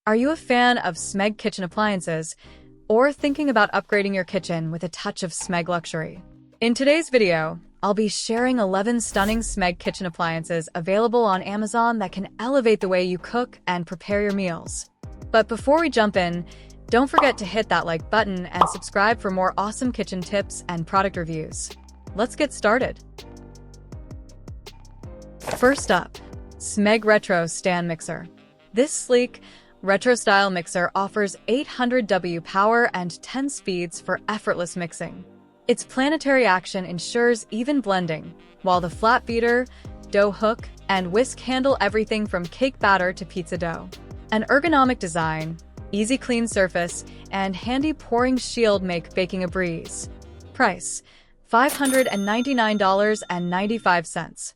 Are you a fan of Smeg kitchen appliances, or thinking about upgrading your kitchen with a touch of Smeg luxury? In today's video, I'll be sharing 11 stunning Smeg kitchen appliances available on Amazon that can elevate the way you cook and prepare your meals. But before we jump in, don't forget to hit that like button and subscribe for more awesome kitchen tips and product reviews. Let's get started. First up, Smeg Retro Stand Mixer. This sleek, retro-style mixer offers 800W power and 10 speeds for effortless mixing. Its planetary action ensures even blending, while the flat beater, dough hook, and whisk handle everything from cake batter to pizza dough. An ergonomic design, easy clean surface, and handy pouring shield make baking a breeze. Price: $599.95.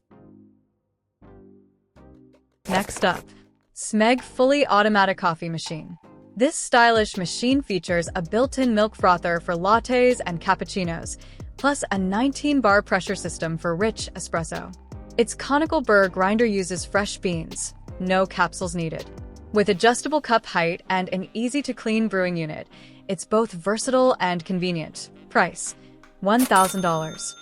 Next up, Smeg Fully Automatic Coffee Machine. This stylish machine features a built-in milk frother for lattes and cappuccinos, plus a 19-bar pressure system for rich espresso. Its conical burr grinder uses fresh beans, no capsules needed. With adjustable cup height and an easy-to-clean brewing unit, it's both versatile and convenient. Price: $1,000.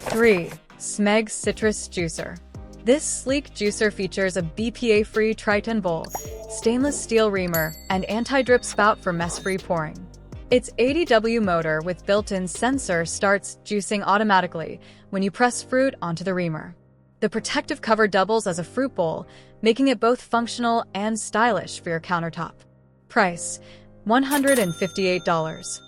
3. Smeg Citrus Juicer. This sleek juicer features a BPA-free Triton bowl, stainless steel reamer, and anti-drip spout for mess-free pouring. Its 80W motor with built-in sensor starts juicing automatically when you press fruit onto the reamer. The protective cover doubles as a fruit bowl, making it both functional and stylish for your countertop. Price: $158.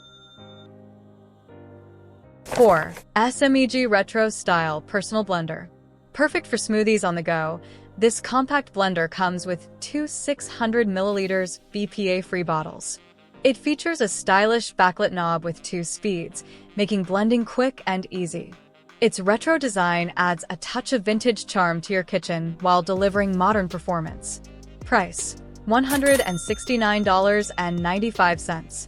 4. Smeg Retro Style Personal Blender. Perfect for smoothies on the go, this compact blender comes with two 600ml BPA-free bottles. It features a stylish backlit knob with 2 speeds, making blending quick and easy. Its retro design adds a touch of vintage charm to your kitchen while delivering modern performance. Price: $169.95.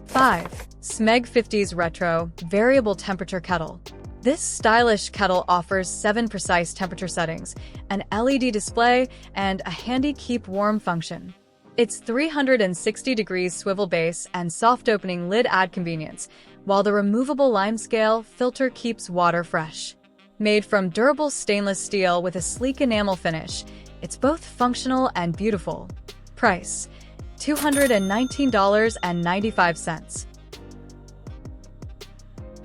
5. Smeg 50s Retro Variable Temperature Kettle. This stylish kettle offers 7 precise temperature settings, an LED display, and a handy keep warm function. Its 360-degree swivel base and soft-opening lid add convenience, while the removable limescale filter keeps water fresh. Made from durable stainless steel with a sleek enamel finish, it's both functional and beautiful. Price: $219.95.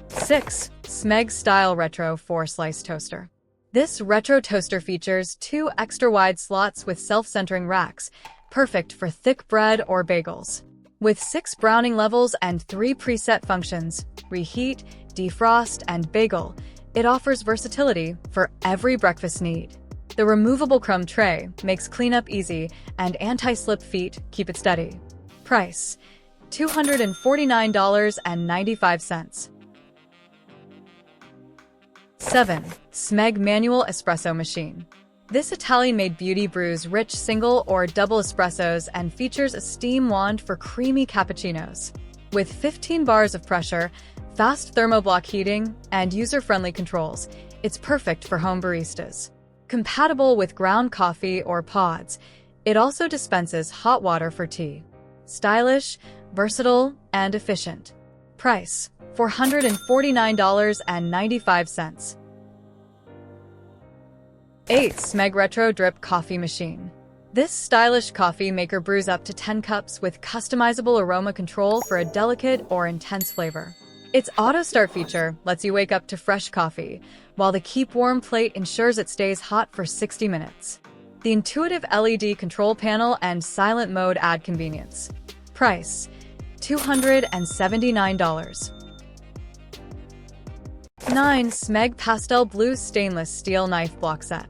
6. Smeg Style Retro 4-Slice Toaster. This retro toaster features 2 extra-wide slots with self-centering racks, perfect for thick bread or bagels. With 6 browning levels and 3 preset functions, reheat, defrost, and bagel, it offers versatility for every breakfast need. The removable crumb tray makes cleanup easy, and anti-slip feet keep it steady. Price: $249.95. 7. Smeg Manual Espresso Machine. This Italian-made beauty brews rich single or double espressos and features a steam wand for creamy cappuccinos. With 15 bars of pressure, fast thermoblock heating, and user-friendly controls, it's perfect for home baristas. Compatible with ground coffee or pods, it also dispenses hot water for tea. Stylish, versatile, and efficient. Price: $449.95. 8. Smeg Retro Drip Coffee Machine. This stylish coffee maker brews up to 10 cups with customizable aroma control for a delicate or intense flavor. Its auto-start feature lets you wake up to fresh coffee, while the Keep Warm plate ensures it stays hot for 60 minutes. The intuitive LED control panel and silent mode add convenience. Price: $279. 9. Smeg Pastel Blue Stainless Steel Knife Block Set.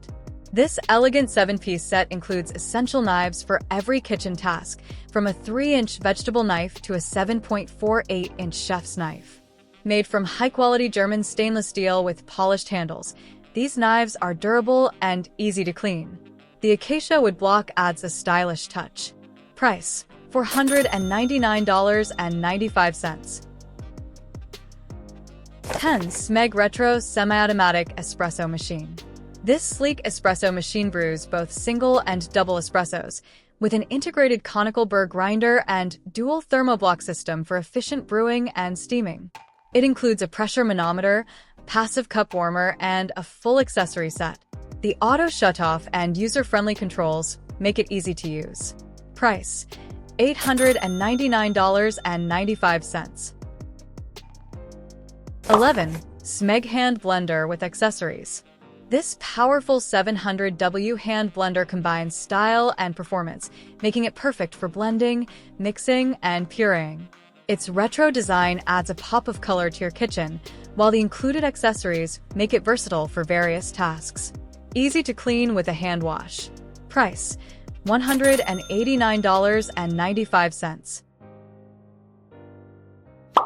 This elegant 7-piece set includes essential knives for every kitchen task, from a 3-inch vegetable knife to a 7.48-inch chef's knife. Made from high-quality German stainless steel with polished handles, these knives are durable and easy to clean. The acacia wood block adds a stylish touch. Price: $499.95. 10. Smeg Retro Semi-Automatic Espresso Machine. This sleek espresso machine brews both single and double espressos, with an integrated conical burr grinder and dual thermoblock system for efficient brewing and steaming. It includes a pressure manometer, passive cup warmer, and a full accessory set. The auto shutoff and user-friendly controls make it easy to use. Price: $899.95. 11. Smeg Hand Blender with Accessories. This powerful 700W hand blender combines style and performance, making it perfect for blending, mixing, and pureeing. Its retro design adds a pop of color to your kitchen, while the included accessories make it versatile for various tasks. Easy to clean with a hand wash. Price: $189.95.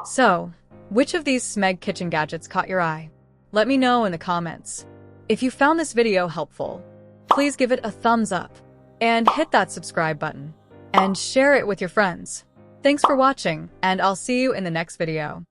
So, which of these Smeg kitchen gadgets caught your eye? Let me know in the comments. If you found this video helpful, please give it a thumbs up and hit that subscribe button and share it with your friends. Thanks for watching, and I'll see you in the next video.